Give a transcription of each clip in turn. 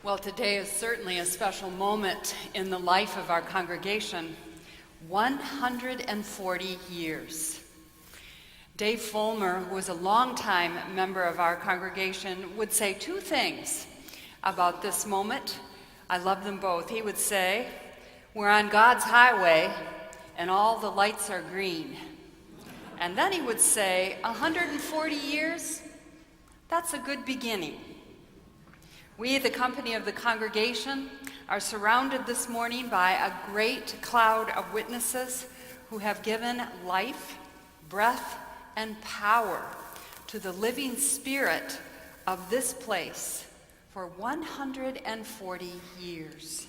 Well, today is certainly a special moment in the life of our congregation. 140 years. Dave Fulmer, who was a longtime member of our congregation, would say two things about this moment. I love them both. He would say, "We're on God's highway and all the lights are green." And then he would say, 140 years, that's a good beginning. We, the company of the congregation, are surrounded this morning by a great cloud of witnesses who have given life, breath, and power to the living spirit of this place for 140 years.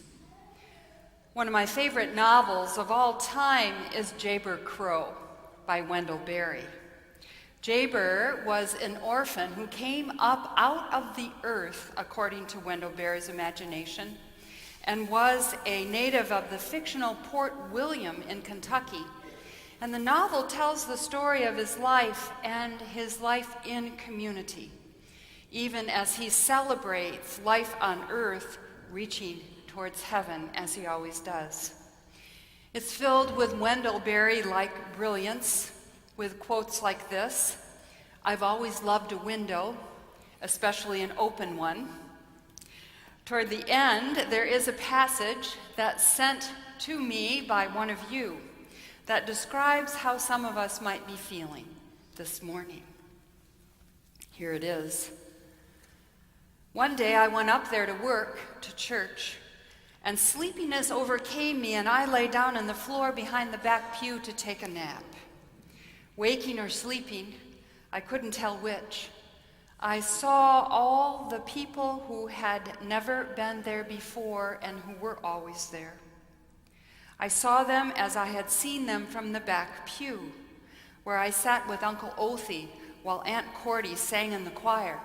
One of my favorite novels of all time is Jayber Crow by Wendell Berry. Jayber was an orphan who came up out of the earth, according to Wendell Berry's imagination, and was a native of the fictional Port William in Kentucky. And the novel tells the story of his life and his life in community, even as he celebrates life on earth, reaching towards heaven, as he always does. It's filled with Wendell Berry-like brilliance, with quotes like this: "I've always loved a window, especially an open one." Toward the end, there is a passage that's sent to me by one of you that describes how some of us might be feeling this morning. Here it is. "One day I went up there to work, to church, and sleepiness overcame me, and I lay down on the floor behind the back pew to take a nap. Waking or sleeping, I couldn't tell which. I saw all the people who had never been there before and who were always there. I saw them as I had seen them from the back pew, where I sat with Uncle Othie while Aunt Cordy sang in the choir.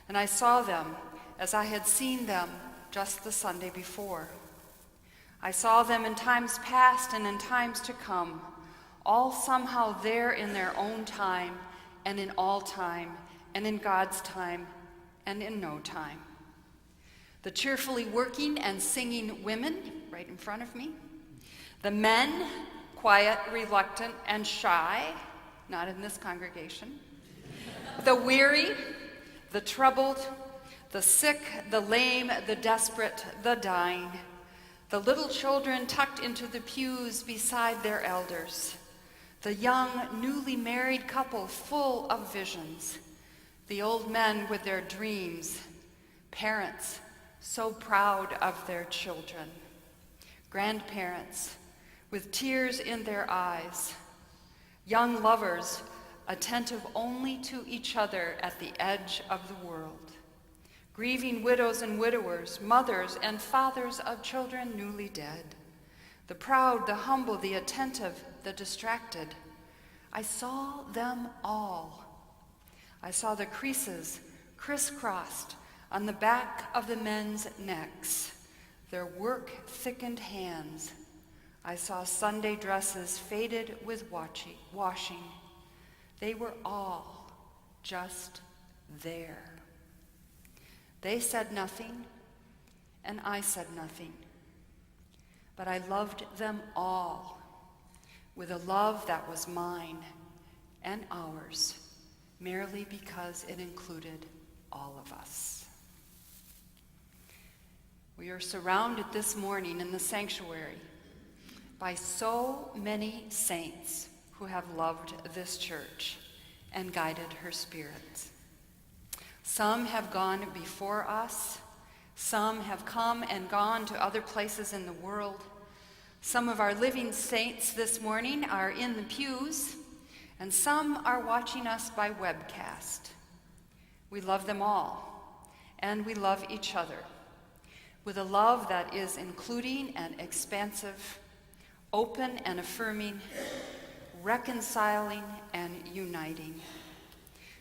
And I saw them as I had seen them just the Sunday before. I saw them in times past and in times to come, all somehow there in their own time, and in all time, and in God's time, and in no time. The cheerfully working and singing women, right in front of me. The men, quiet, reluctant, and shy, not in this congregation. The weary, the troubled, the sick, the lame, the desperate, the dying. The little children tucked into the pews beside their elders. The young, newly married couple full of visions. The old men with their dreams. Parents so proud of their children. Grandparents with tears in their eyes. Young lovers attentive only to each other at the edge of the world. Grieving widows and widowers, mothers and fathers of children newly dead. The proud, the humble, the attentive, the distracted. I saw them all. I saw the creases crisscrossed on the back of the men's necks, their work-thickened hands. I saw Sunday dresses faded with washing. They were all just there. They said nothing, and I said nothing. But I loved them all with a love that was mine and ours, merely because it included all of us. We are surrounded this morning in the sanctuary by so many saints who have loved this church and guided her spirit. Some have gone before us. Some have come and gone to other places in the world. Some of our living saints this morning are in the pews, and some are watching us by webcast. We love them all, and we love each other with a love that is including and expansive, open and affirming, reconciling and uniting.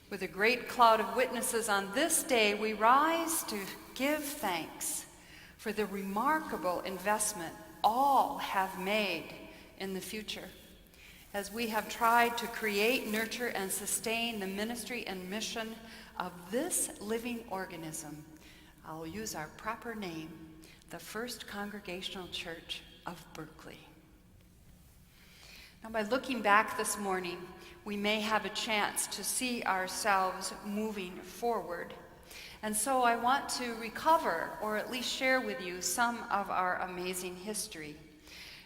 With a great cloud of witnesses on this day, we rise to give thanks for the remarkable investment all have made in the future, as we have tried to create, nurture, and sustain the ministry and mission of this living organism I'll use our proper name, the First Congregational Church of Berkeley. Now, by looking back this morning, we may have a chance to see ourselves moving forward. And so I want to recover, or at least share with you, some of our amazing history.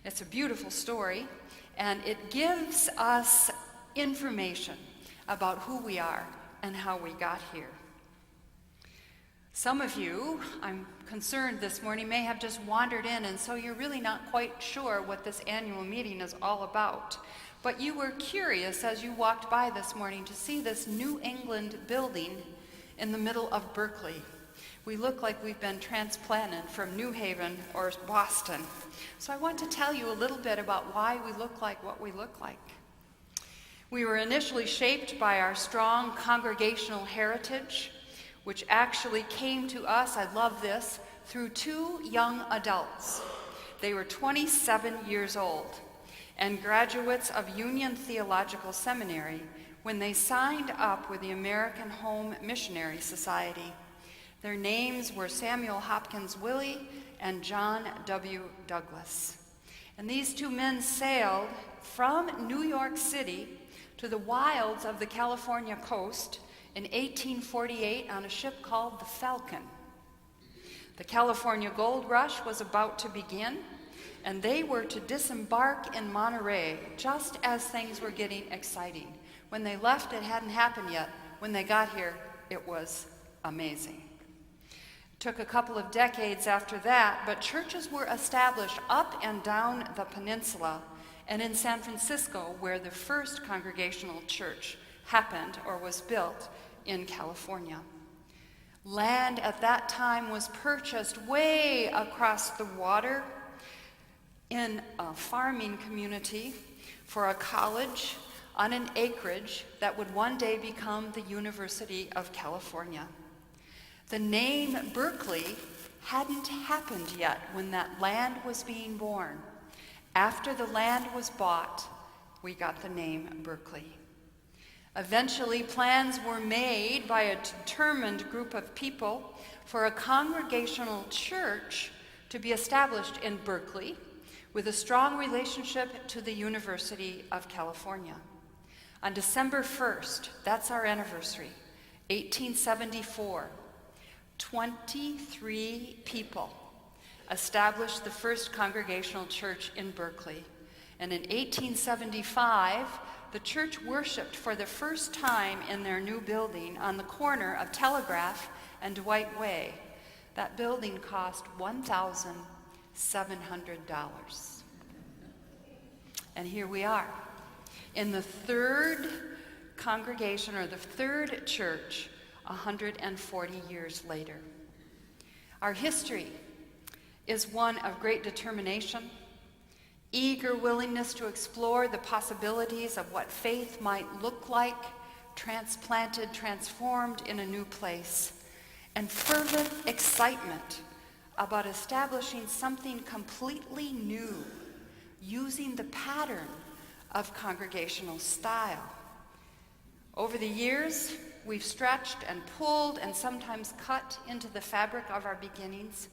It's a beautiful story, and it gives us information about who we are and how we got here. Some of you, I'm concerned this morning, may have just wandered in, and so you're really not quite sure what this annual meeting is all about. But you were curious as you walked by this morning to see this New England building in the middle of Berkeley. We look like we've been transplanted from New Haven or Boston. So I want to tell you a little bit about why we look like what we look like. We were initially shaped by our strong congregational heritage, which actually came to us, I love this, through two young adults. They were 27 years old and graduates of Union Theological Seminary when they signed up with the American Home Missionary Society. Their names were Samuel Hopkins Willie and John W. Douglas. And these two men sailed from New York City to the wilds of the California coast in 1848 on a ship called the Falcon. The California Gold Rush was about to begin, and they were to disembark in Monterey just as things were getting exciting. When they left, it hadn't happened yet. When they got here, it was amazing. It took a couple of decades after that, but churches were established up and down the peninsula and in San Francisco, where the first congregational church happened or was built in California. Land at that time was purchased way across the water in a farming community for a college on an acreage that would one day become the University of California. The name Berkeley hadn't happened yet when that land was being born. After the land was bought, we got the name Berkeley. Eventually, plans were made by a determined group of people for a congregational church to be established in Berkeley with a strong relationship to the University of California. On December 1st, that's our anniversary, 1874, 23 people established the first congregational church in Berkeley. And in 1875, the church worshiped for the first time in their new building on the corner of Telegraph and Dwight Way. That building cost $1,700. And here we are, in the third congregation, or the third church, 140 years later. Our history is one of great determination, eager willingness to explore the possibilities of what faith might look like, transplanted, transformed in a new place, and fervent excitement about establishing something completely new, using the pattern of congregational style. Over the years, we've stretched and pulled and sometimes cut into the fabric of our beginnings,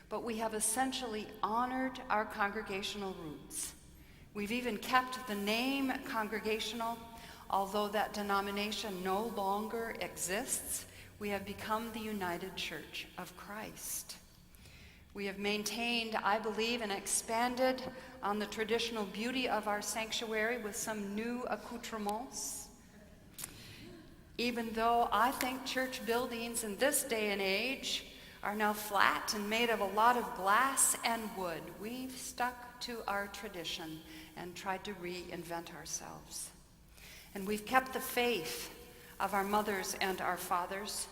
but we have essentially honored our congregational roots. We've even kept the name Congregational, although that denomination no longer exists. We have become the United Church of Christ. We have maintained, I believe, and expanded on the traditional beauty of our sanctuary with some new accoutrements. Even though I think church buildings in this day and age are now flat and made of a lot of glass and wood, we've stuck to our tradition and tried to reinvent ourselves. And we've kept the faith of our mothers and our fathers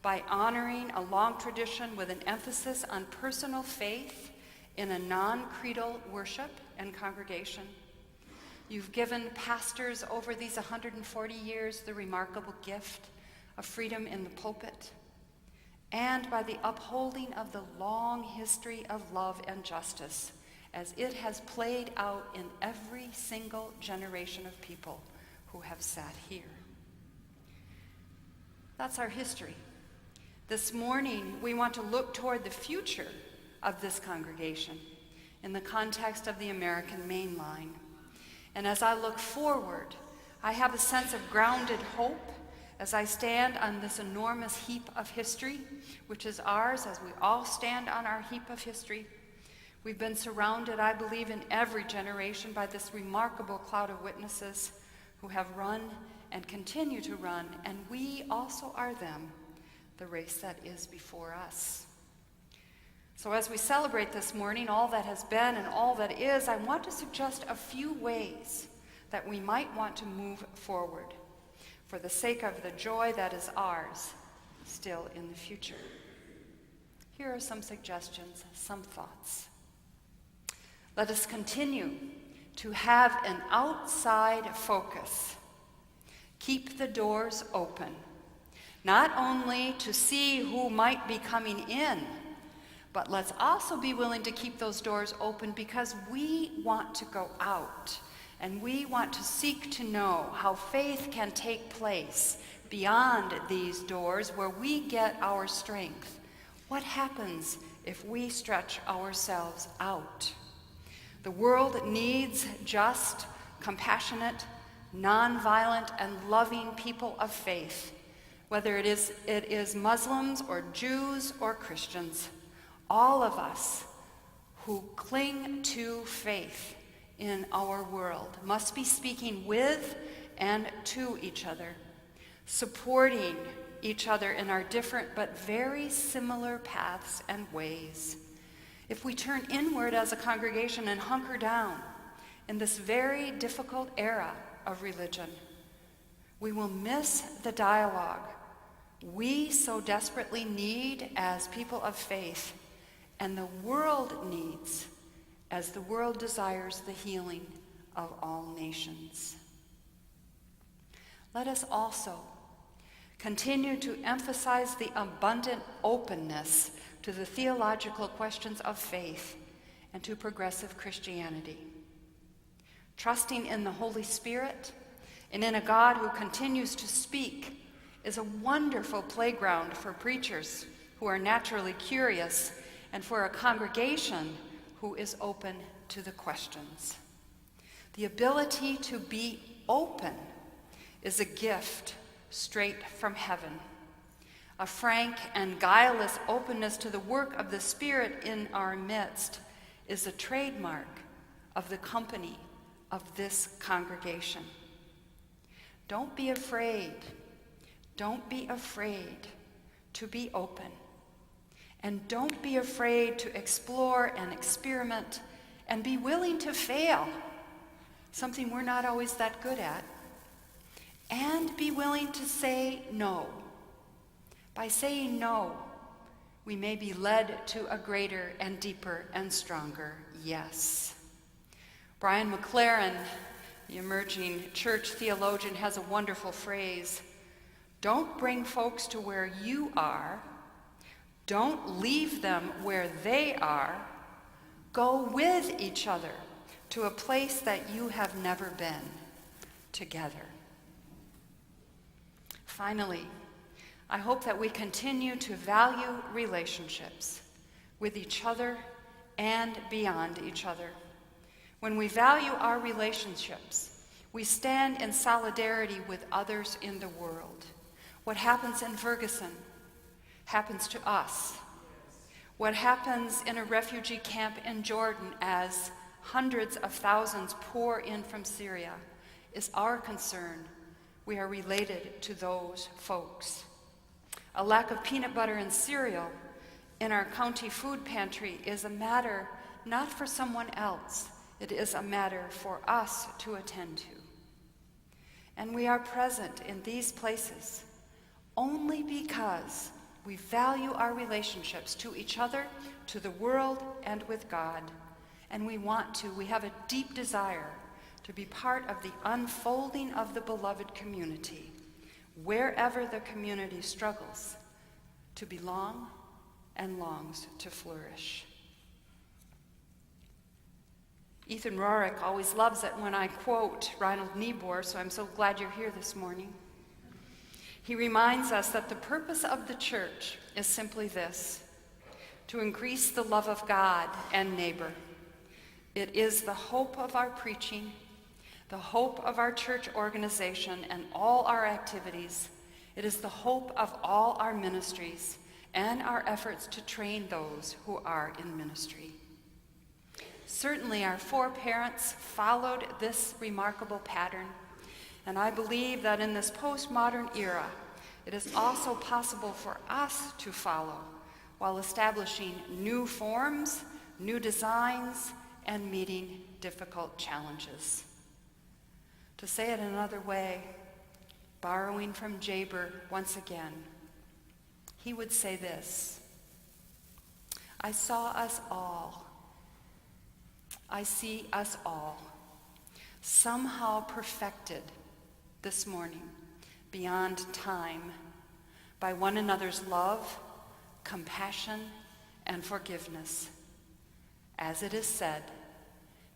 by honoring a long tradition with an emphasis on personal faith in a non-creedal worship and congregation. You've given pastors over these 140 years the remarkable gift of freedom in the pulpit, and by the upholding of the long history of love and justice as it has played out in every single generation of people who have sat here. That's our history. This morning, we want to look toward the future of this congregation in the context of the American Main Line. And as I look forward, I have a sense of grounded hope as I stand on this enormous heap of history, which is ours as we all stand on our heap of history. We've been surrounded, I believe, in every generation by this remarkable cloud of witnesses who have run and continue to run, and we also are them, the race that is before us. So as we celebrate this morning all that has been and all that is, I want to suggest a few ways that we might want to move forward for the sake of the joy that is ours still in the future. Here are some suggestions, some thoughts. Let us continue to have an outside focus. Keep the doors open, not only to see who might be coming in, but let's also be willing to keep those doors open because we want to go out and we want to seek to know how faith can take place beyond these doors where we get our strength. What happens if we stretch ourselves out? The world needs just, compassionate, nonviolent, and loving people of faith, whether it is Muslims or Jews or Christians. All of us who cling to faith in our world must be speaking with and to each other, supporting each other in our different but very similar paths and ways. If we turn inward as a congregation and hunker down in this very difficult era of religion, we will miss the dialogue we so desperately need as people of faith, and the world needs as the world desires the healing of all nations. Let us also continue to emphasize the abundant openness to the theological questions of faith and to progressive Christianity. Trusting in the Holy Spirit and in a God who continues to speak is a wonderful playground for preachers who are naturally curious and for a congregation who is open to the questions. The ability to be open is a gift straight from heaven. A frank and guileless openness to the work of the Spirit in our midst is a trademark of the company of this congregation. Don't be afraid. Don't be afraid to be open. And don't be afraid to explore and experiment and be willing to fail, something we're not always that good at. And be willing to say no. By saying no, we may be led to a greater and deeper and stronger yes. Brian McLaren, the emerging church theologian, has a wonderful phrase: don't bring folks to where you are. Don't leave them where they are. Go with each other to a place that you have never been together. Finally, I hope that we continue to value relationships with each other and beyond each other. When we value our relationships, we stand in solidarity with others in the world. What happens in Ferguson happens to us. What happens in a refugee camp in Jordan as hundreds of thousands pour in from Syria is our concern. We are related to those folks. A lack of peanut butter and cereal in our county food pantry is a matter not for someone else. It is a matter for us to attend to. And we are present in these places only because we value our relationships to each other, to the world, and with God. And we have a deep desire to be part of the unfolding of the beloved community, wherever the community struggles to belong and longs to flourish. Ethan Rorick always loves it when I quote Reinhold Niebuhr, so I'm so glad you're here this morning. He reminds us that the purpose of the church is simply this: to increase the love of God and neighbor. It is the hope of our preaching, the hope of our church organization and all our activities. It is the hope of all our ministries and our efforts to train those who are in ministry. Certainly, our foreparents followed this remarkable pattern, and I believe that in this postmodern era, it is also possible for us to follow while establishing new forms, new designs, and meeting difficult challenges. To say it another way, borrowing from Jaber once again, he would say this: I saw us all. I see us all somehow perfected this morning beyond time by one another's love, compassion, and forgiveness. As it is said,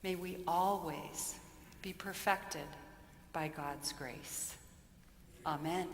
may we always be perfected by God's grace. Amen.